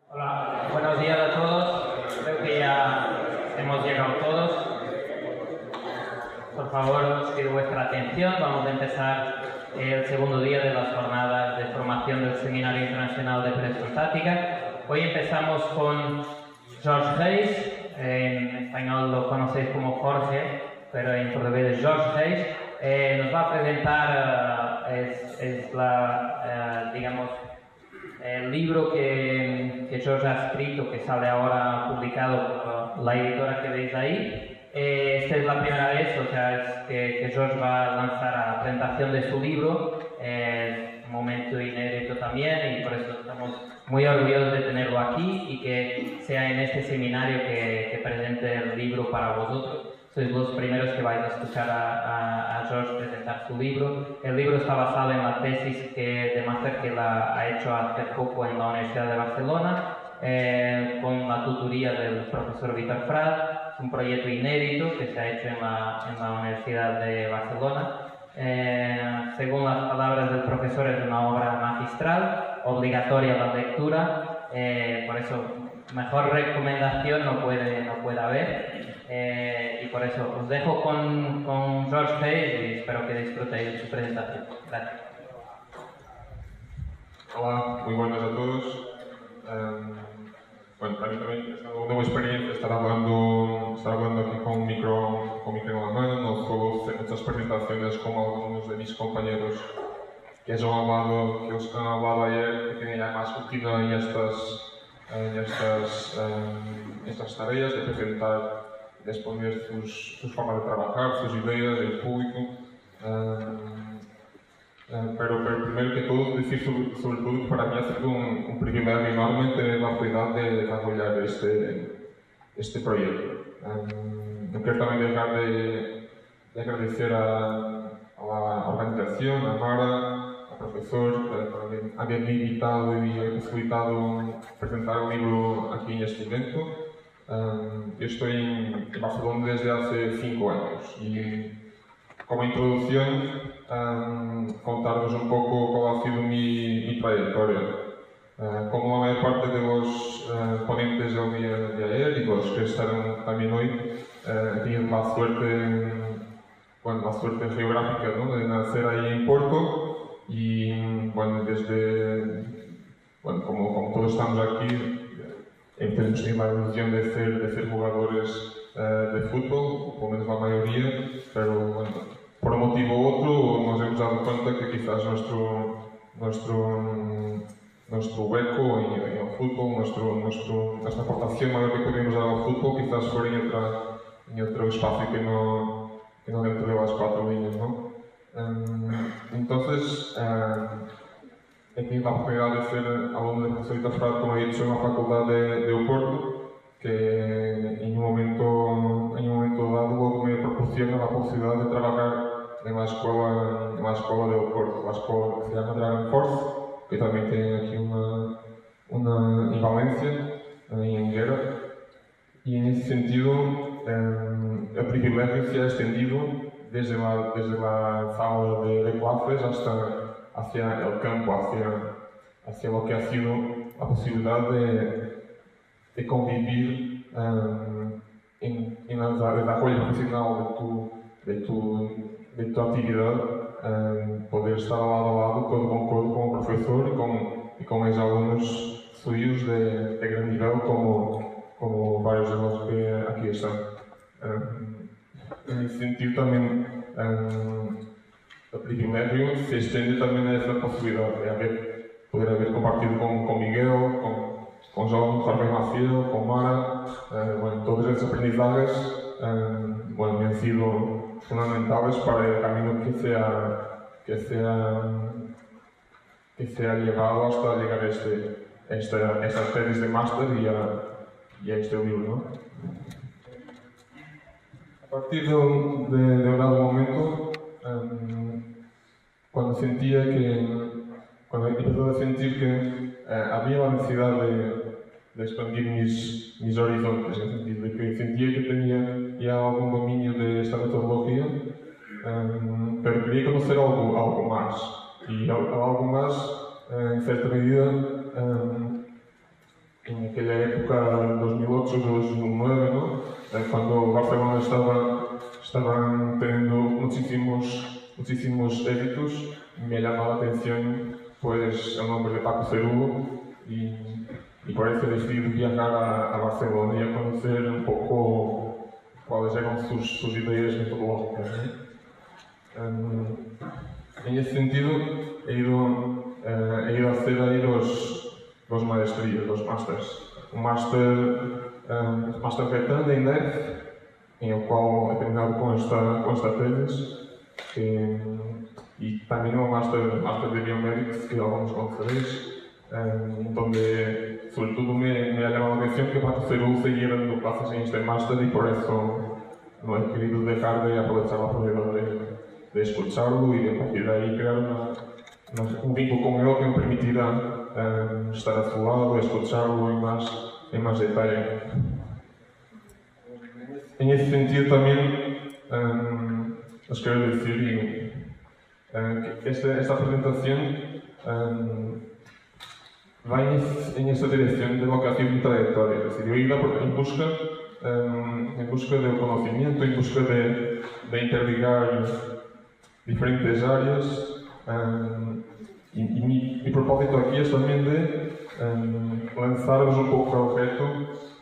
Hola, buenos días a todos. Creo que ya hemos llegado todos. Por favor, os pido vuestra atención. Vamos a empezar el segundo día de las jornadas de formación del Seminario Internacional de Presostática. Hoy empezamos con Jorge Reis. En español lo conocéis como Jorge, pero en portugués es Jorge Reis. Nos va a presentar digamos, el libro que Jorge ha escrito, que sale ahora publicado por la editora que veis ahí. Esta es la primera vez, o sea, es que Jorge va a lanzar la presentación de su libro. Es un momento inédito también y por eso estamos muy orgullosos de tenerlo aquí y que sea en este seminario que presente el libro para vosotros. Sois los primeros que vais a escuchar a Jorge presentar su libro. El libro está basado en la tesis de máster que la ha hecho hace poco en la Universidad de Barcelona, con la tutoría del profesor Víctor Prat. Es un proyecto inédito que se ha hecho en la Universidad de Barcelona. Según las palabras del profesor, es una obra magistral, obligatoria la lectura, por eso mejor recomendación no puede haber. Y por eso os dejo con Jorge Reis y espero que disfrutéis de su presentación. Gracias. Hola, muy buenas a todos. Bueno, para mí también es una nueva experiencia estar hablando aquí con un micro en la mano. No suelo hacer muchas presentaciones como algunos de mis compañeros que han hablado ayer, que tienen ya más rutina en estas tareas de presentar, de exponer sus formas de trabajar, sus ideas en público. Pero primero que todo, decir sobre todo que para mí ha sido un privilegio enorme tener la oportunidad de desarrollar este proyecto. No quiero también dejar de agradecer a la organización, a Mara, al profesor, por haberme invitado y haber facilitado presentar el libro aquí en este evento. Yo estoy en Barcelona desde hace 5 años y, como introducción, contaros un poco cuál ha sido mi trayectoria. Como la mayor parte de los ponentes del día de ayer y los que estarán también hoy, he tenido la suerte geográfica, ¿no?, de nacer ahí en Porto y, como todos estamos aquí, tenemos la ilusión de ser jugadores de fútbol, pelo menos la mayoría, pero por un motivo u otro nos hemos dado cuenta que quizás nuestro hueco en el fútbol, nuestra aportación mayor que podemos dar al fútbol, quizás fuera en otro espacio que no dentro de las 4 líneas, ¿no? Entonces, he tenido la oportunidad de ser alumno de profesor Víctor Prat, como he dicho, en la Facultad de Oporto, que en un momento dado luego me proporciona la posibilidad de trabajar en la escuela de Oporto, la escuela que se llama Dragon Force, que también tiene aquí una en Valencia, en Enguera, y en ese sentido el privilegio se ha extendido desde la sala de clases hacia el campo, hacia lo que ha sido la posibilidad de convivir en el desarrollo profesional de tu actividad, poder estar lado a lado, codo con codo, con el profesor y con exalumnos suyos de gran nivel, como varios de los que aquí están. En ese sentido, también el privilegio se extiende también a esa posibilidad de poder haber compartido con Miguel, con João, Jorge Maciel, con Mara. Todas esas aprendizajes me han sido fundamentales para el camino que se ha llevado hasta llegar a estas tesis de máster y a este libro, ¿no? A partir de un dado momento, cuando empezó a sentir que había la necesidad de expandir mis horizontes, en el sentido de que sentía que tenía ya algún dominio de esta metodología, pero quería conocer algo más. Y algo más, en cierta medida, en aquella época, 2008, 2009, ¿no? Cuando Barcelona estaban teniendo muchísimos éxitos, me llamaba la atención pues, el nombre de Paco Cerulo y por eso decidí viajar a Barcelona y a conocer un poco cuáles eran sus ideas metodológicas, ¿no? En ese sentido, he ido a hacer ahí dos maestrías, dos másters. Un máster veterano en INDEF, en el cual he terminado con esta tesis, y también un máster de biomédicos, que algunos conoceréis, donde sobre todo me ha llamado la atención que Paco Cerulo seguía dando clases en este máster y por eso no he querido dejar de aprovechar la oportunidad de escucharlo y de partir de ahí crear un vínculo con él que me permitirá estar a su lado, escucharlo en más detalle. En ese sentido también os quiero decir que esta presentación va en esta dirección de lo que ha sido mi trayectoria. Es decir, yo he ido en busca del conocimiento, en busca de interligar diferentes áreas. Y mi propósito aquí es también de lanzaros un poco al reto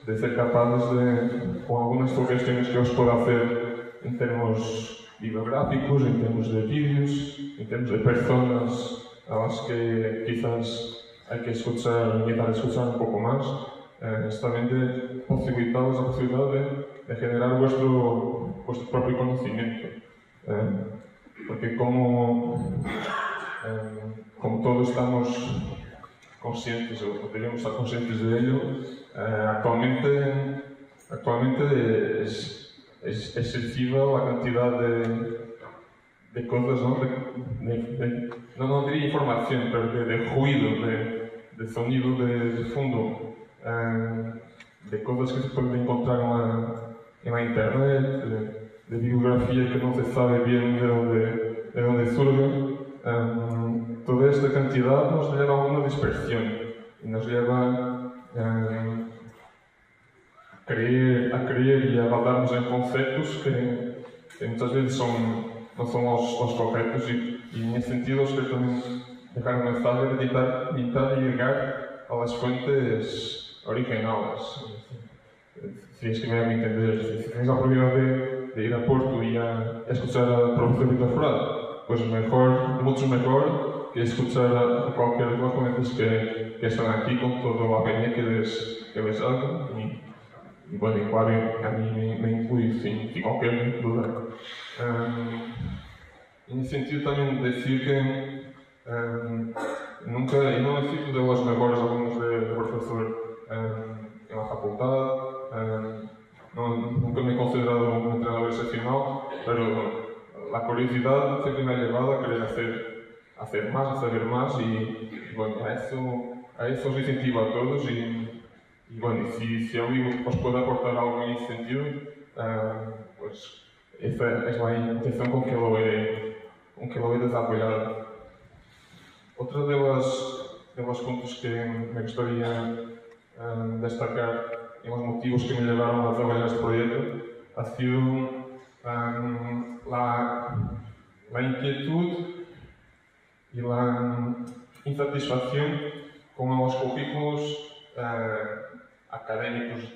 de ser capaces de, con algunas sugestiones que os pueda hacer en términos bibliográficos, en términos de vídeos, en términos de personas a las que quizás hay que intentar escuchar un poco más, es también de posibilitaros la posibilidad de generar vuestro propio conocimiento. Porque como todos estamos conscientes, o debemos estar conscientes de ello, actualmente es excesiva la cantidad de cosas, ¿no? No diría información, pero de ruido, de sonido de fondo, de cosas que se pueden encontrar en la internet, de bibliografía que no se sabe bien de dónde surge. Toda esta cantidad nos lleva a una dispersión y nos lleva a creer y a badarnos en conceptos que muchas veces no son los correctos y en ese sentido os quiero también dejar un mensaje de intentar llegar a las fuentes originales. Si es que me van a entender, si tenéis la oportunidad de ir a Porto y a escuchar al profesor Víctor Frade, pues mucho mejor que escuchar a cualquier de los ponentes que están aquí con toda la peña que les hago. Y bueno, y claro, a mí me incluye sin cualquier duda. En ese sentido también decir que nunca, y no he sido de los mejores alumnos de profesor en la facultad, nunca me he considerado un entrenador excepcional, pero la curiosidad siempre me ha llevado a querer hacer más, a saber más y bueno, a eso os incentivo a todos y bueno, si alguien os puede aportar algo en ese sentido, pues esta es la intención con que lo he desarrollado. Otro de los puntos que me gustaría destacar y los motivos que me llevaron a trabajar este proyecto ha sido la inquietud y la insatisfacción con los currículos académicos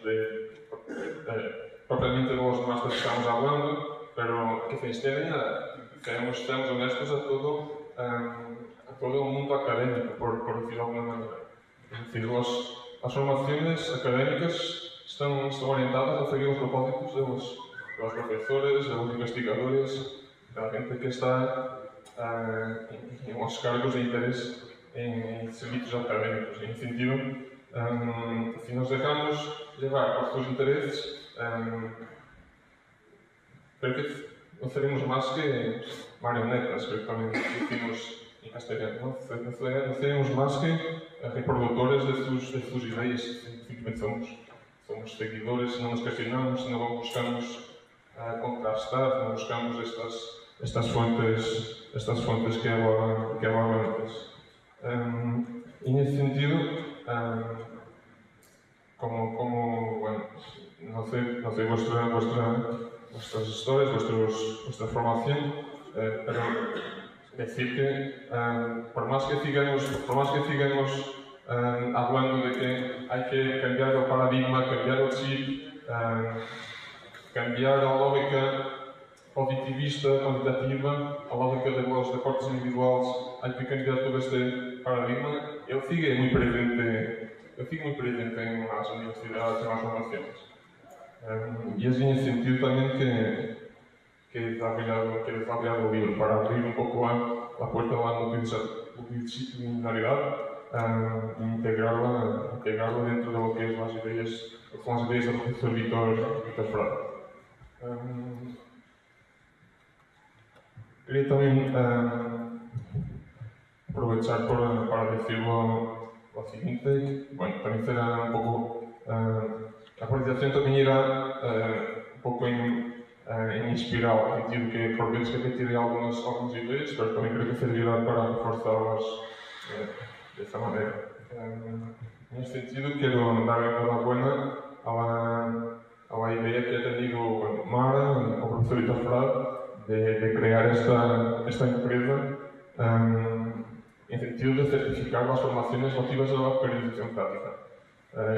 propiamente de los másteres que estamos hablando, pero que seamos honestos a todo el mundo académico, por decirlo de alguna manera. Es decir, las formaciones académicas están orientadas a seguir los propósitos de los profesores, de los investigadores, de la gente que está en los cargos de interés en servicios académicos. En ese sentido, si nos dejamos llevar por sus intereses, creo que no seremos más que marionetas, creo que también decimos en castellano, no seremos más que reproductores de sus ideas, simplemente somos seguidores, no nos cuestionamos, no buscamos contrastar, no buscamos estas fuentes que hablaba antes. En ese sentido, no sé vuestras historias, vuestra formación, pero decir que por más que sigamos hablando de que hay que cambiar el paradigma, cambiar el chip, cambiar a lógica positivista, quantitativa, a lógica de los deportes individuales, hay que cambiar todo este paradigma. Ele sigue muy presente en las universidades, en las formaciones. Y es en ese sentido también que he desarrollado el libro, para abrir un poco la puerta a la multidisciplinaridad e integrarla dentro de lo que son las ideas del profesor Víctor Frade. Quería también aprovechar para decir lo siguiente. Bueno, también será un poco... la presentación también irá un poco en espiral, en sentido que por vezes repetiré algunas ideas, pero también creo que servirá para reforzarlas de esta manera. En este sentido, quiero dar enhorabuena a la idea que ha tenido Mara, el profesor Víctor Frade, de crear esta empresa en sentido de certificar las formaciones relativas a la periodización práctica.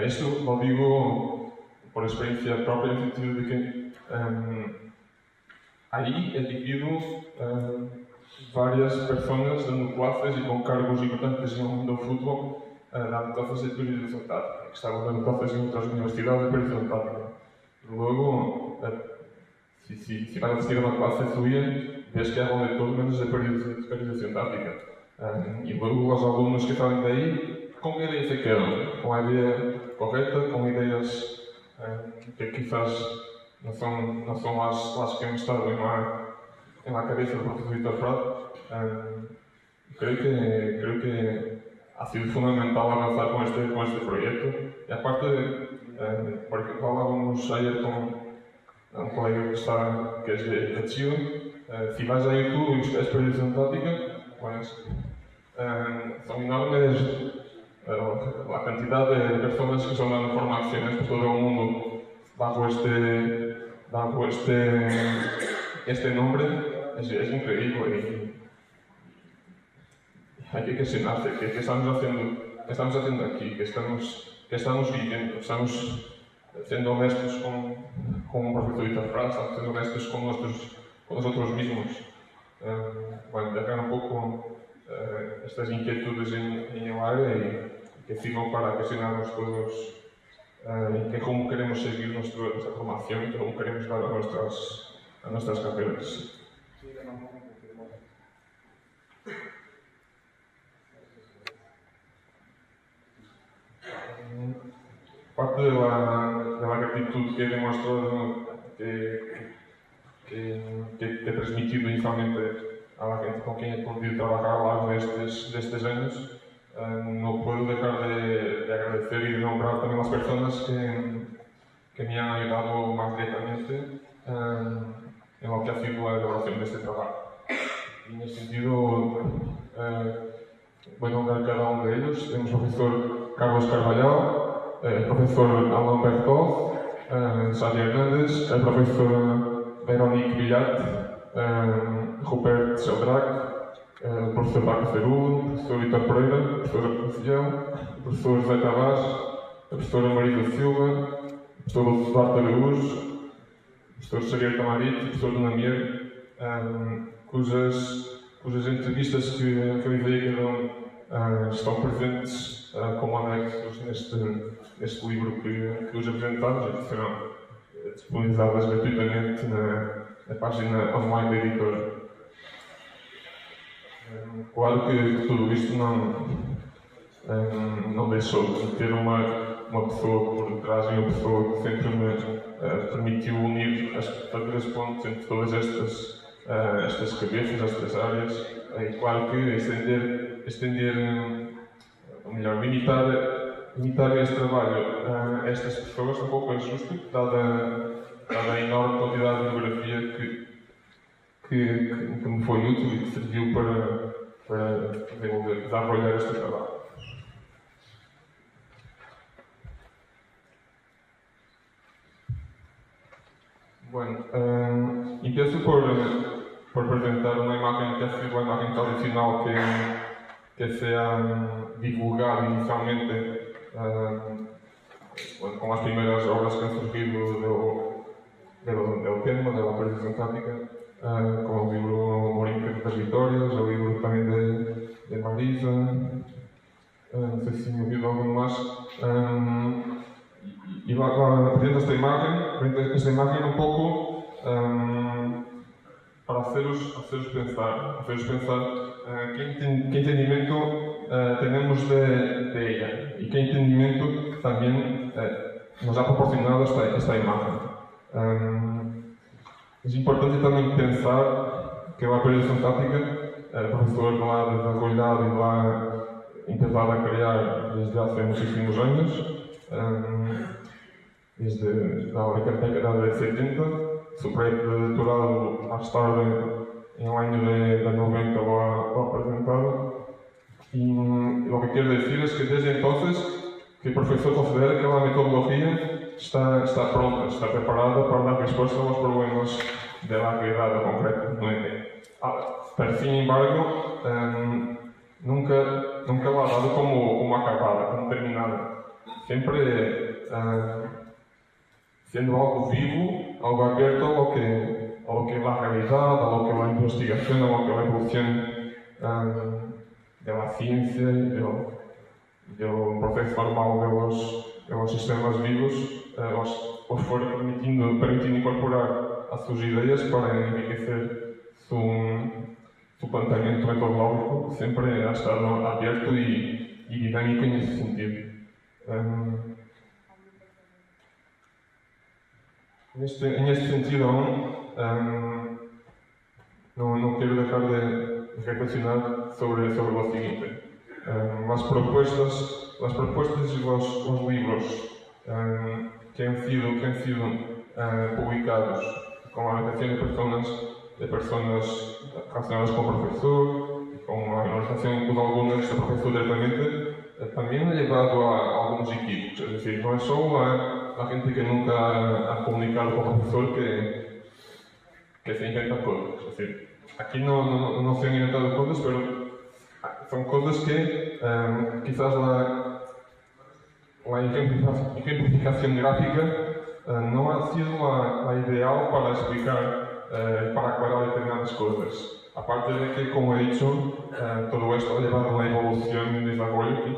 Esto lo digo por experiencia propia, en el sentido de que ahí he vivido varias personas dando clases y con cargos importantes en el mundo del fútbol, dando clases de periodización táctica, que estaban dando clases en otras universidades de periodización táctica. Luego, si van a asistir a una clase suya, ves que hablan de todo menos de periodización táctica. Y luego los alumnos que salen de ahí, ¿con qué ideas se quedan? ¿Con la idea correcta? ¿Con ideas que quizás no son las que han estado en la cabeza del profesor Víctor Frade? Creo que ha sido fundamental avanzar con este proyecto. Y aparte, por ejemplo, hablábamos ayer con un colega que es de Chile. Si vas a YouTube y buscas periodización táctica, pues son enormes la cantidad de personas que son dando formaciones por todo el mundo bajo este nombre. Es increíble y hay que cuestionarse qué estamos haciendo aquí, qué estamos viviendo. Estamos siendo honestos con un profesor Víctor Frade, estamos siendo honestos con nosotros mismos. Bueno, dejar un poco estas inquietudes en el aire y que sirvan para cuestionarnos todos que cómo queremos seguir nuestra formación y cómo queremos dar a nuestras carreras. Parte de la gratitud que he demostrado, que he transmitido inicialmente a la gente con quien he podido trabajar a lo largo de estos años, no puedo dejar de agradecer y de nombrar también las personas que me han ayudado más directamente en lo que ha sido la elaboración de este trabajo. Y en ese sentido, voy a nombrar cada uno de ellos. Tenemos el profesor Carlos Carvalhal, el profesor Alain Bertol, Sadi Hernández, el profesor Veronique Villat, Rupert Sheldrack, el professor Marcos Cerulo, o professor Vítor Pereira, a professora Conceição, o professor José Tavares, a professora Marisa Silva, o professor Duarte Araújo, o professor Xavier Tamarit, o professor Dona Mier, cujas entrevistas que realizei a cada um estão presentes como anexos neste livro que hoje apresentamos e que serão disponibilizadas gratuitamente na página online da editora. Claro que tudo isto não deixou de ter uma pessoa por trás e uma pessoa que sempre me permitiu unir, fazer as pontes entre todas estas cabeças, estas áreas, e claro que estender ou melhor, limitar este trabalho a estas pessoas um pouco é justo, dada a enorme quantidade de bibliografia que me foi útil e que serviu para desenvolver este trabalho. Bueno, empiezo por presentar una imagen que ha sido la imagen tradicional que se ha divulgado inicialmente con las primeras obras que han surgido del tema, de la periodización táctica, como el libro Morinho das Vitórias, el libro también de Marisa, no sé si me olvido alguno más. Y presento esta imagen un poco para haceros pensar qué entendimiento tenemos de ella y qué entendimiento también nos ha proporcionado esta imagen. Es importante también pensar que la periodización táctica, el profesor lo ha desarrollado y lo ha empezado a crear desde hace muchísimos años, desde la década de 70. Su proyecto de doctorado, más tarde, en el año de 90, lo ha presentado. Y lo que quiero decir es que desde entonces que el profesor considera que la metodología está pronta, está preparada para dar respuesta a los problemas de la realidad concreta. Pero, sin embargo, nunca la ha dado como acabada, como terminada. Siempre siendo algo vivo, algo abierto a lo que es la realidad, a lo que es la investigación, a lo que es la evolución de la ciencia y del proceso normal de los sistemas vivos, os for permitiendo incorporar as suas ideias para enriquecer su planteamiento metodológico, siempre ha estado abierto y dinámico en ese sentido. En este sentido aún, no quiero dejar de reflexionar sobre lo siguiente. Las propuestas y los libros que han sido publicados con la orientación de personas relacionadas con el profesor, con la orientación incluso algunas de profesor directamente, también ha llevado a algunos equívocos. Es decir, no es solo la gente que nunca ha comunicado con el profesor que se inventa cosas. Es decir, aquí no se han inventado cosas, pero son cosas que quizás la ejemplificación gráfica no ha sido la ideal para explicar, para aclarar determinadas cosas. Aparte de que, como he dicho, todo esto ha llevado a una evolución y desarrollo que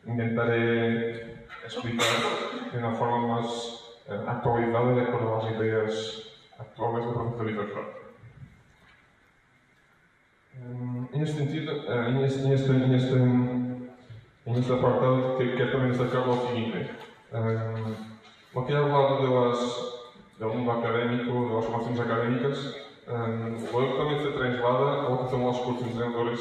intentaré explicar de una forma más actualizada de acuerdo a las ideas actuales del profesor Vítor Fraga. En este sentido, en este apartado, quero también destacar lo siguiente. Lo que he hablado del mundo académico, de las formaciones académicas, luego también se traslada a lo que son los cursos de entrenadores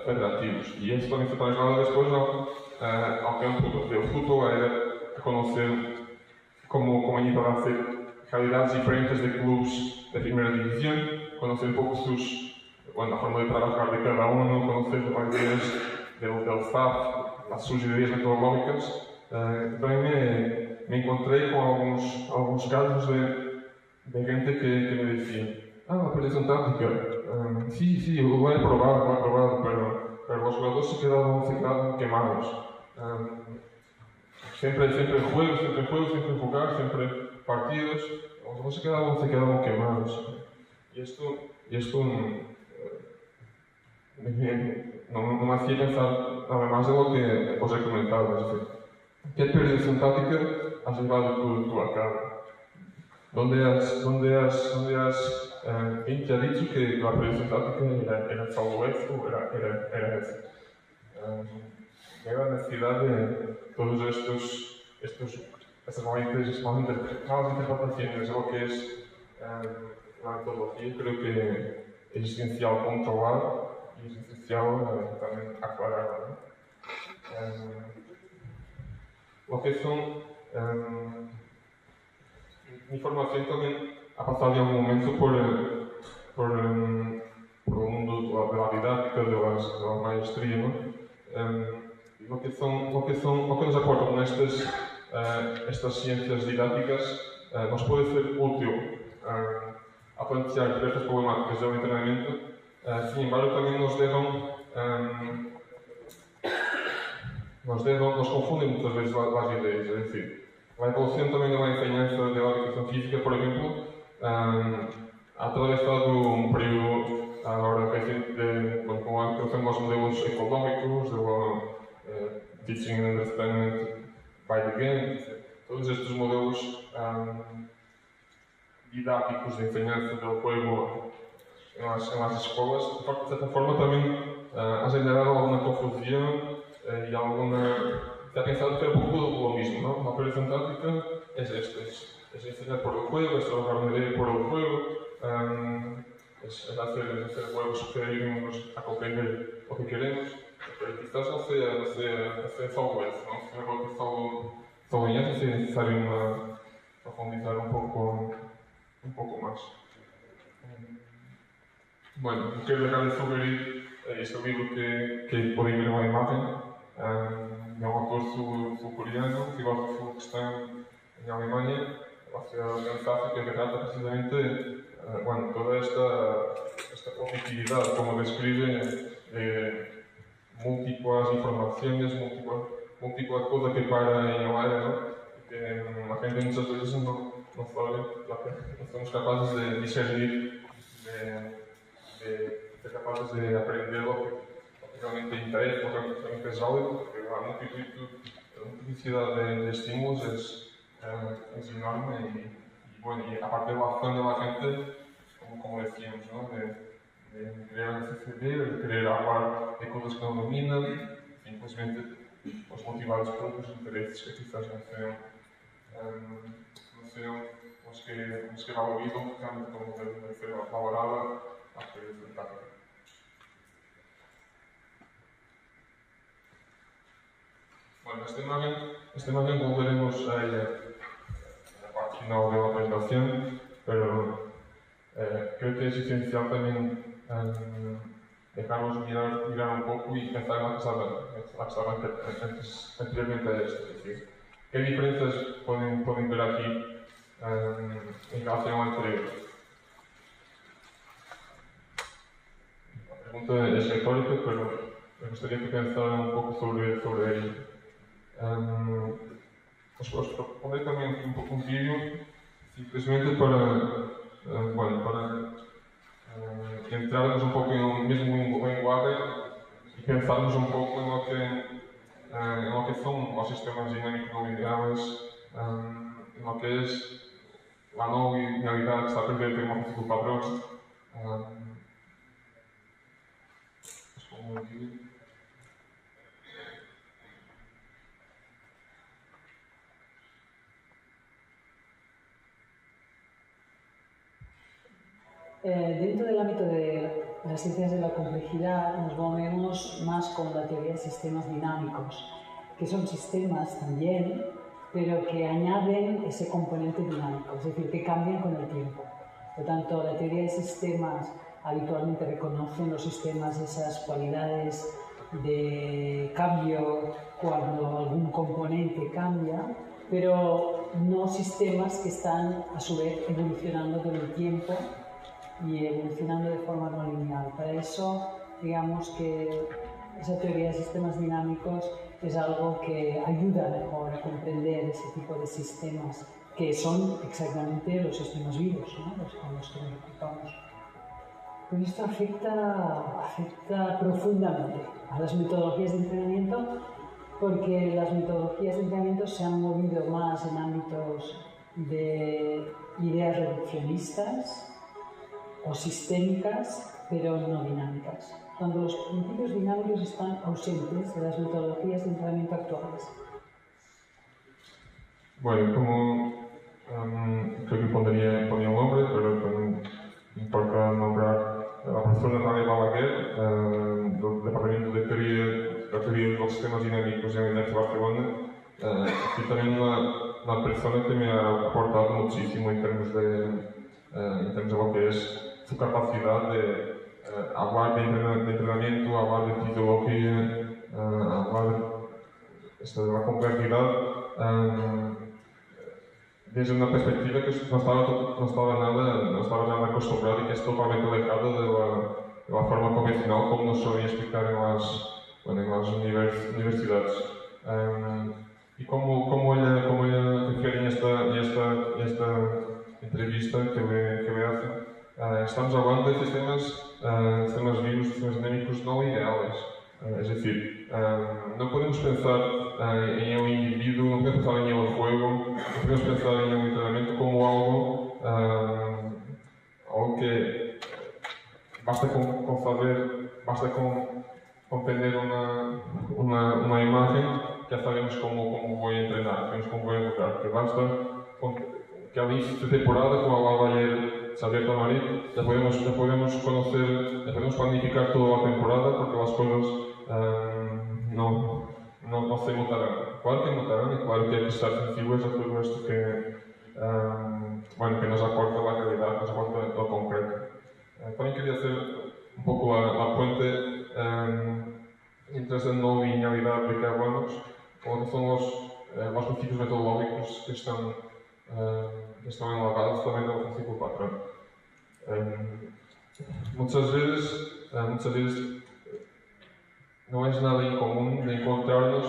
federativos. Y eso también se traslada después ao campo del fútbol, a conocer como a nível de hacer realidades diferentes de clubes de primera división, conocer un poco la forma de trabajar de cada uno, conocer las ideas del staff, las sus ideas metodológicas. También me encontré con algunos casos de gente que me decía: la periodización táctica, sí, lo he probado, pero los jugadores se quedaban quemados. Siempre juego, siempre jugar, siempre partidos, los jugadores se quedaban quemados. Y esto no me hacía pensar nada más de lo que os he comentado. Es decir, ¿qué periodización táctica has llevado tú a cabo? ¿Dónde has ¿quién te ha dicho que la periodización táctica era solo esto o era eso? Era la necesidad de todos estas malas interpretaciones de lo que es la metodología. Creo que es esencial controlar y es esencial también aclarar. Lo que son mi formación también ha pasado en algún momento por el mundo de la didáctica, de la maestría, ¿no? Lo que nos aportan estas ciencias didácticas nos puede ser útil a plantear diversas problemáticas del entrenamiento, sin embargo también nos confunden muchas veces las ideas. Es decir, la evolución también de la enseñanza de la educación física, por ejemplo, ha atravesado un periodo ahora reciente con la aplicación de los modelos económicos, de teaching and understanding by the game, todos estes modelos didáticos de enseñanza del juego en las escolas, de certa forma también ha generado alguna confusión y se ha pensado que era un poco lo mismo, ¿no? La operación táctica es esto, es enseñar por el juego, es trabajar una idea por el juego, es hacer juegos que ayuden a comprender lo que queremos, pero quizás no sea solo eso, ¿no? Si algo que solo en eso, es necesario profundizar un poco más. Bueno, quero dejar de sugerir este libro que podem ver na imagem. É um autor sul-coreano, filósofo que está em Alemanha, a Ciudad África, que trata precisamente toda esta positividade, como describe múltiplas informaciones, múltiplas cosas que paran en el aire, ¿no? Que la gente muchas veces no sabe, no somos capaces de discernir, de ser capaces de aprender lo que realmente interesa, lo que realmente es válido, porque la multiplicidad de estímulos es enorme y aparte de la acción de la gente, como decíamos, ¿no? de querer acceder, de querer hablar de cosas que no dominan, simplesmente motivados por outros interesses que quizás não sejam os que valorizam realmente como deve ser valorada a experiência tática. Bueno, esta imagen volveremos a ella en la parte final de la presentación, pero creo que es esencial también dejarnos mirar un poco y pensar en la que estaba anteriormente a esto. Es decir, ¿qué diferencias pueden ver aquí en relación al anterior? La pregunta es retórica, pero me gustaría que pensaran un poco sobre ello. Os propondré también un vídeo simplesmente para entrarmos un poco en el mismo lenguaje y pensarmos un poco en lo que son los sistemas dinámicos no lineales, en lo que es la no linealidad que está presente en un padrón. Dentro del ámbito de las ciencias de la complejidad nos movemos más con la teoría de sistemas dinámicos, que son sistemas también, pero que añaden ese componente dinámico, es decir, que cambian con el tiempo. Por lo tanto, la teoría de sistemas habitualmente reconoce en los sistemas esas cualidades de cambio cuando algún componente cambia, pero no sistemas que están a su vez evolucionando con el tiempo y evolucionando de forma no lineal. Para eso, digamos que esa teoría de sistemas dinámicos es algo que ayuda mejor a comprender ese tipo de sistemas que son exactamente los sistemas vivos, ¿no? Los con los que nos ocupamos. Pero esto afecta profundamente a las metodologías de entrenamiento, porque las metodologías de entrenamiento se han movido más en ámbitos de ideas reduccionistas o sistémicas, pero no dinámicas. Cuando los principios dinámicos están ausentes de las metodologías de entrenamiento actuales. Bueno, como creo que pondría un nombre, pero no importa nombrar a la profesora Natalia Balaguer, del Departamento de Teoría de los Sistemas Dinámicos en la Universidad de Barcelona, y también una persona que me ha aportado muchísimo en términos de lo que es su capacidad de hablar de entrenamiento, hablar de fisiología, hablar de la complejidad desde una perspectiva que no estaba nada acostumbrado y que es totalmente alejado de la forma convencional como nos solían explicar en las universidades. Y como ella refiere en esta entrevista que le hace, estamos hablando de sistemas vivos, sistemas dinámicos no lineales. Es decir, no podemos pensar en un individuo, no podemos pensar en el juego, no podemos pensar en el entrenamiento como algo que basta con saber, basta con tener una imagen, ya sabemos cómo voy a entrenar, sabemos cómo voy a jugar, que basta que al inicio de temporada, como hablaba ayer Xavier Tamarit, ya podemos conocer, ya podemos planificar toda la temporada porque las cosas no se mutarán. Claro que mutarán y claro que hay que estar sensibles a todo esto que nos aporta la realidad, nos aporta lo concreto. También quería hacer un poco la puente entre esa no linealidad de que hablamos, con lo que son los principios metodológicos que están enlavados también no princípio patrón. Muchas veces no es nada incomún de encontrarnos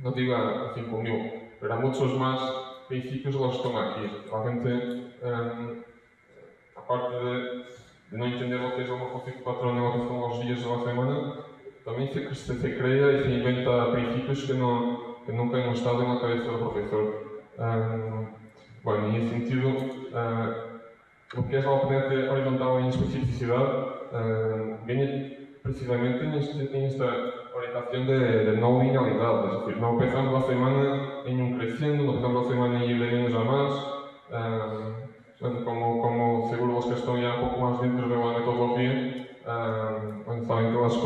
no digo a 5.000, pero há muchos más principios de los que están aquí. La gente, aparte de no entender lo que es un princípio patrón en lo que son los días de la semana, también se crea y se inventa principios que nunca han estado en la cabeza del profesor. Bueno, en ese sentido, lo que es la oponente horizontal en especificidad viene precisamente en esta orientación de no linealidad, es decir, no empezamos la semana en un creciendo, no empezamos la semana en ir de menos a más, como seguro los que están ya un poco más dentro de la metodología, saben que las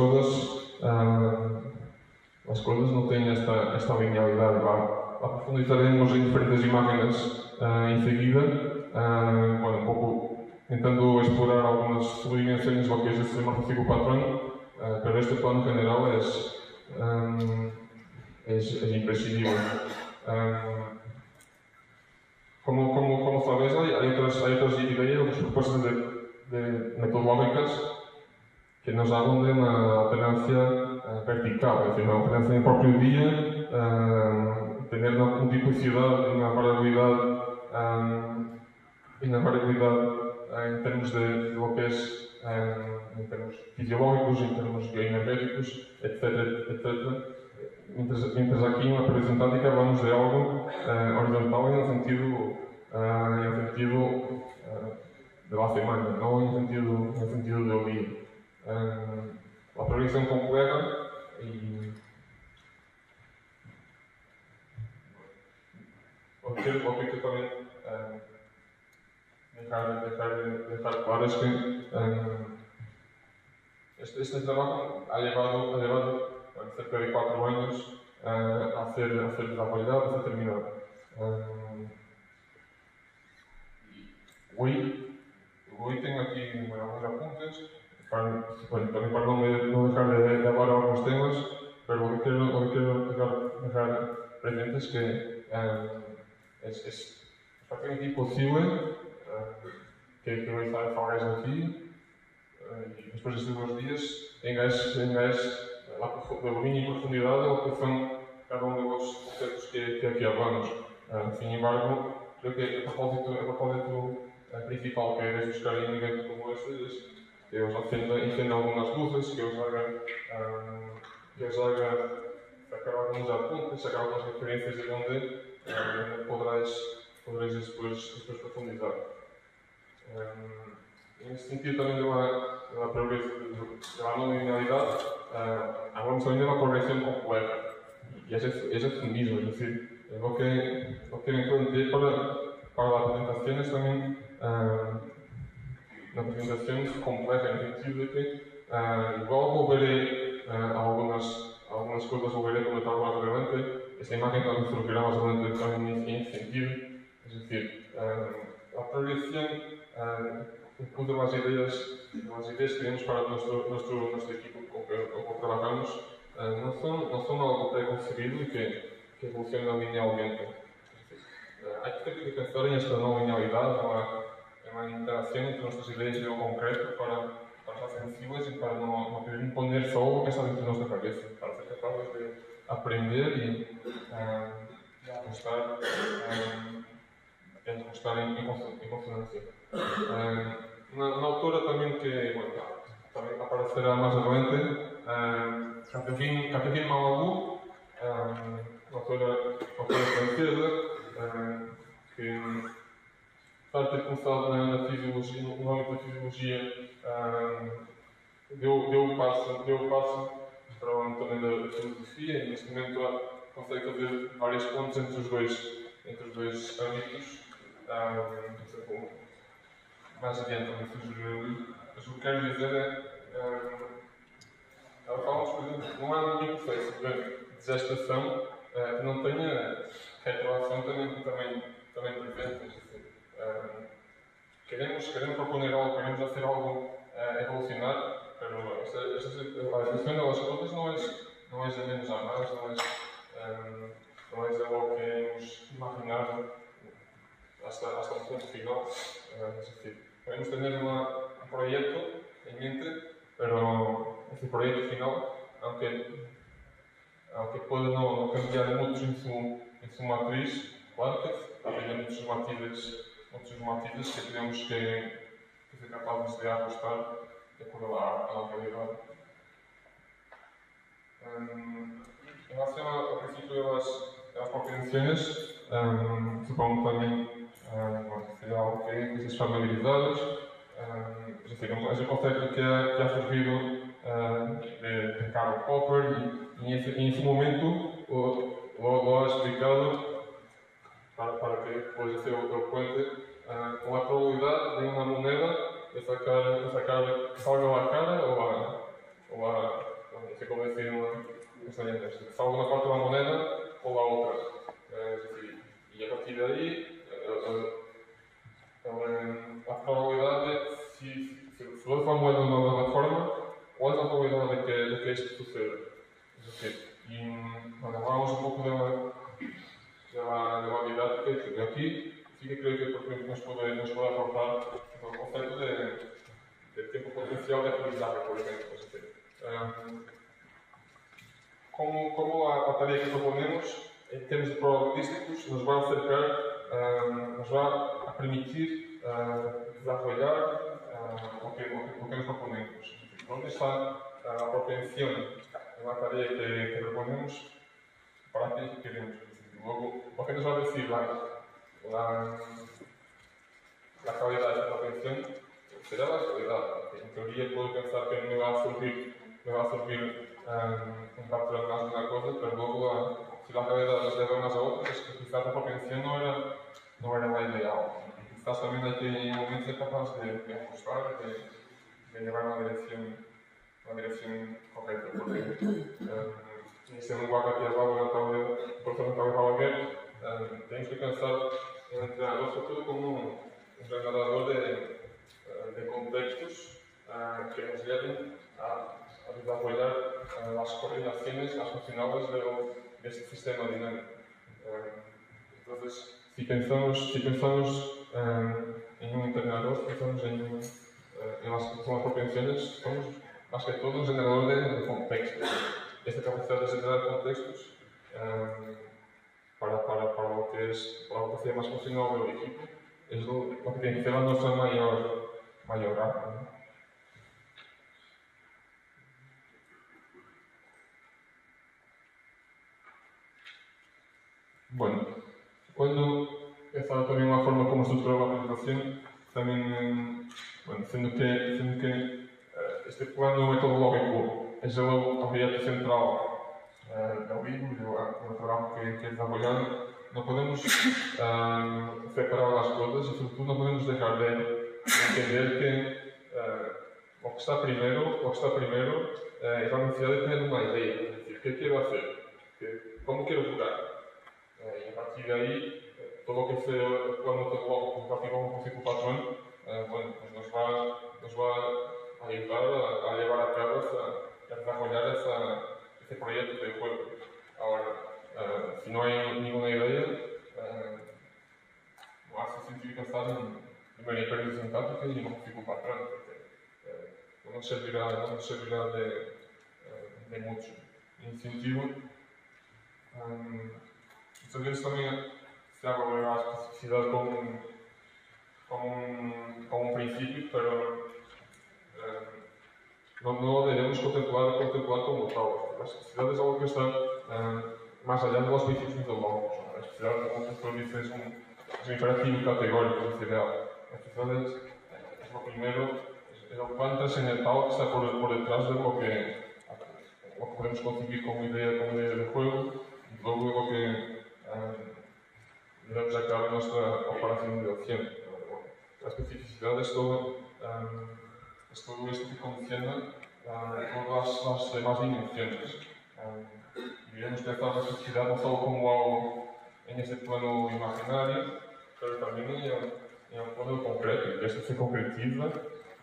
cosas no tienen esta linealidad. La profundizaremos en diferentes imágenes enseguida, un poco tentando explorar algunas subdimensiones de lo que es el sistema físico patrón, pero este plano general es imprescindible. Como sabéis, hay otras ideas, otras propuestas metodológicas que nos hablan de una alternancia vertical, es decir, una alternancia en el propio día, tener una multiplicidad y una variabilidad en términos de lo que es en términos fisiológicos, en términos bioenergéticos, etc. Mientras aquí en la periodistática hablamos de algo horizontal en el sentido de la semana, no en el sentido del día. La progresión compleja y o que también dejar claro es que este trabajo ha llevado cerca de 4 años a ser desarrollado, a ser terminado. Hoy tengo aquí algunos apuntes, también para no dejar de hablar de algunos temas, pero lo que quiero dejar presente es que es prácticamente imposible que hoy salgáis de aquí y después de estos 2 días tengáis el dominio y profundidad de lo que son cada uno de los conceptos que aquí hablamos. Sin embargo, creo que el propósito principal que debes buscar en un evento como este es que os encenda algunas luces, que os haga sacar algunos apuntes, sacar algunas referencias de donde podréis después profundizar. En ese sentido también de la no linealidad, hablamos también de la progresión compleja. Y es el mismo, es decir, lo que me planteé para la presentación es también una presentación compleja, en el sentido de que igual volveré algunas cosas volveré a comentar más adelante. Esta imagen también surgirá más adelante también en ese sentido. Es decir, la progresión incluye las ideas que tenemos para nuestro equipo con que trabajamos, não são algo pré-concebido e que evoluciona linealmente. Hay que pensar en esta no linealidad, en la interacción entre nuestras ideas y lo concreto para ser sensibles y para no querer imponer solo lo que está dentro de nuestra cabeza, para ser capaces de aprender y ajustar en consonancia. Una autora también que, bueno, también aparecerá más adelante, Catherine Malabou, uma autora francesa, que apesar de ter começado na fisiologia, no âmbito da fisiologia, deu o passo para o âmbito também da filosofia e neste momento consegue fazer várias pontes entre os dois âmbitos. Mais adiante também surgiu, mas o que quero dizer ela fala-nos, por exemplo, não há nenhum processo de gestação que não tenha retroação também presente. Queremos proponer algo, queremos hacer algo evolucionar, pero la evolución de las cosas no es de menos a más, no es algo que queremos imaginar hasta un punto final. Es decir, queremos tener un proyecto en mente, pero ese proyecto final, aunque pueda no cambiar mucho en su matriz, claro que hay muchos matices que tenemos que ser capaces de ajustar de acuerdo a la realidad. En relación al principio de las comprehensiones, supongo también sería algo que estéis familiarizados. Es decir, es un concepto que ha surgido de Karl Popper y en ese momento lo ha explicado para que después se lo cuente, con la probabilidad de una moneda de sacar salga la cara no sé cómo decir en castellano, salga una parte de la moneda o la otra. Es decir, y a partir de ahí, la probabilidad de si vuelve la moneda de una nueva forma, ¿cuál es la probabilidad de que esto suceda? Es decir, y cuando hablamos un poco de la didáctica que de aquí, sí que creo que por ejemplo nos puede aportar el concepto de tiempo potencial de aprendizaje, por ejemplo. Es decir, como la tarea que proponemos, en términos probabilísticos, nos va a acercar, nos va a permitir desarrollar lo que nos proponemos. ¿Dónde está la propensión en la tarea que proponemos para aquello que queremos? Luego, lo que nos va a decir la calidad de la propensión será la calidad. En teoría puedo pensar que me va a servir un patrón más de una cosa, pero luego si la calidad nos lleva unas a otras, es que quizás la propensión no era la ideal. Quizás también hay que en un momento ser capaz de ajustar, de llevar una dirección correcta. Porque en este lenguaje que hablaba el profesor Natália Balaguer, tenemos que pensar en el entrenador sobre todo como un entrenador de contextos que nos lleven a desarrollar las coordinaciones, las funcionales de este sistema dinámico. Entonces, si pensamos en un entrenador, si pensamos en las propensiones, somos más que todo un generador de contextos. Esta capacidad de generar contextos para lo que sea más funcional del equipo es lo que tiene que ser nuestra mayor arma, ¿no? Bueno, cuando esta también la forma como estructura la presentación, también, bueno, siendo que este plano metodológico es el objeto central del libro, del trabajo que desarrollando, no podemos separar las cosas y sobre todo no podemos dejar de entender que lo que está primero es la necesidad de tener una idea, es decir, ¿qué quiero hacer? ¿Cómo quiero jugar? Y a partir de ahí, todo lo que sea el plano metodológico compartido con un ciclo patrón, bueno, pues nos va a ayudar a llevar a cabo a desarrollar esa este proyecto de juego. Ahora, si no hay ninguna idea, no hace sentido pensar en perdas sintácticas y no fico para atrás, porque no nos servirá de mucho. En ese sentido, muchas veces también se habla de la especificidad como un principio, pero no debemos contemplar como tal. La especificidad es algo que está más allá de los principios lógicos. La especificidad, como el profesor dice, es un imperativo categórico, es decir, la especificidad es lo primero, es lo que antes en el tal que está por detrás de lo que podemos concebir como idea de juego y luego lo que debemos acabar en nuestra operación de acción. La especificidad es todo esto que condiciona todas las demás dimensiones. Debemos pensar la especificidad no solo como algo en ese plano imaginario, pero también en un plano concreto. Y esto se concretiza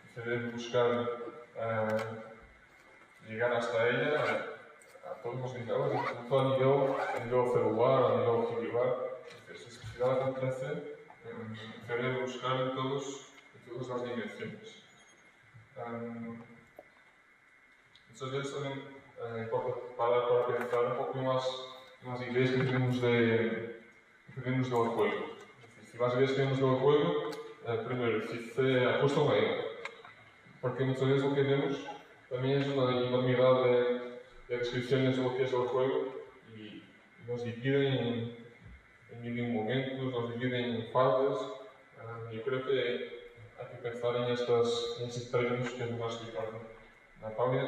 y se debe buscar llegar hasta ella a todos los niveles, incluso a nivel celular, a nivel celular. Esta especificidad acontece, se debe buscar en todas las dimensiones. Muchas veces también importa parar para pensar un poco más ideas que tenemos del juego. Es decir, si más ideas tenemos del juego, primero, si se ajusta a ella. Porque muchas veces lo que vemos también es una enormidad de descripciones de lo que es el juego y nos dividen en mil momentos, nos dividen en fases. Yo creo que hay que pensar en estos términos que nos ha explicado Natalia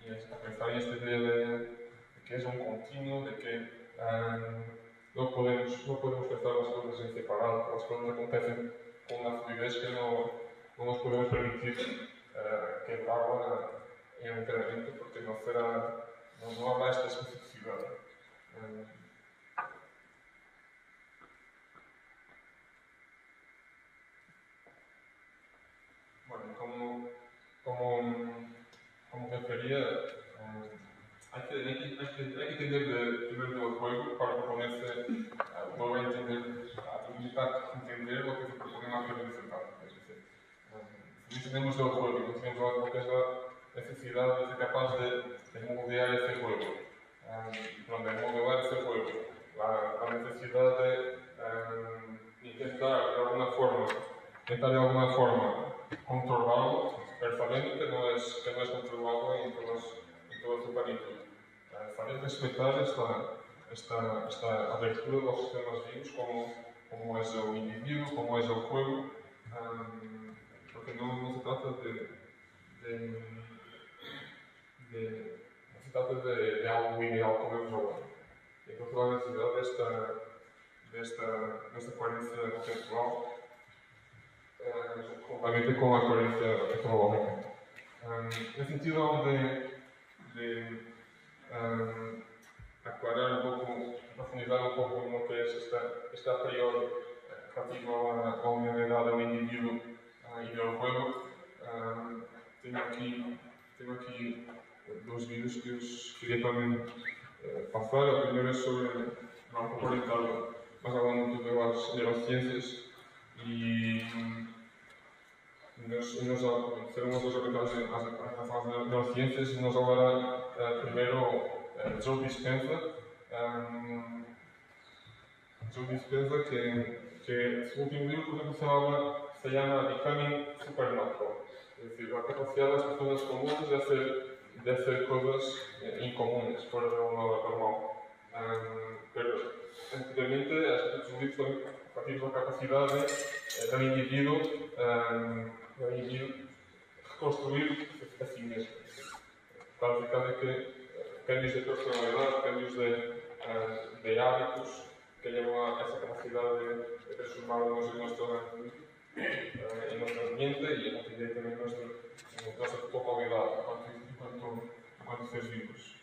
y pensar en esta idea de que es un continuo, de que no podemos pensar las cosas en separado, las cosas acontecen con una fluidez que no nos podemos permitir quebrarla en el entrenamiento porque no habrá esta especificidad. Bueno, como refería, hay que entender primero del juego para proponerse luego a entender lo que se propone la representación. Es decir, si entendemos del juego, entendemos lo que es la necesidad de ser capaz de moldear ese juego, de modelar ese juego, la necesidad de intentar de alguna forma controlarlo, pero sabiendo que no es controlado en toda su planitud. Saber respetar esta abertura de los sistemas vivos, como es el individuo, como es el juego, porque no se trata de algo ideal como vemos agora. Entonces, a necesidade desta coherencia conceptual juntamente com a coherencia metodológica. No sentido de aclarar un poco, profundizar un poco en lo que es esta a priori relativo a la unidad del individuo y del juego, tengo aquí dos vídeos que os queria también pasar. El primero es sobre, un poco orientado más hablando de las neurociencias y nos seremos dos orientados en las neurociencias y nos hablará primero Joe Dispenza. Joe Dispenza que su último libro, por ejemplo, se llama Becoming Supernatural. Es decir, la capacidad de las personas comunes de hacer cosas incomunes, fuera de lo normal. Pero, anteriormente, estos libros también partimos da capacidade do indivíduo reconstruir a si mesmo. Basicamente, que cambios de personalidade, cambios de hábitos que llevan a esa capacidad de transformarnos en nuestro ambiente y a partir de ahí también en nuestra totalidad enquanto seres vivos.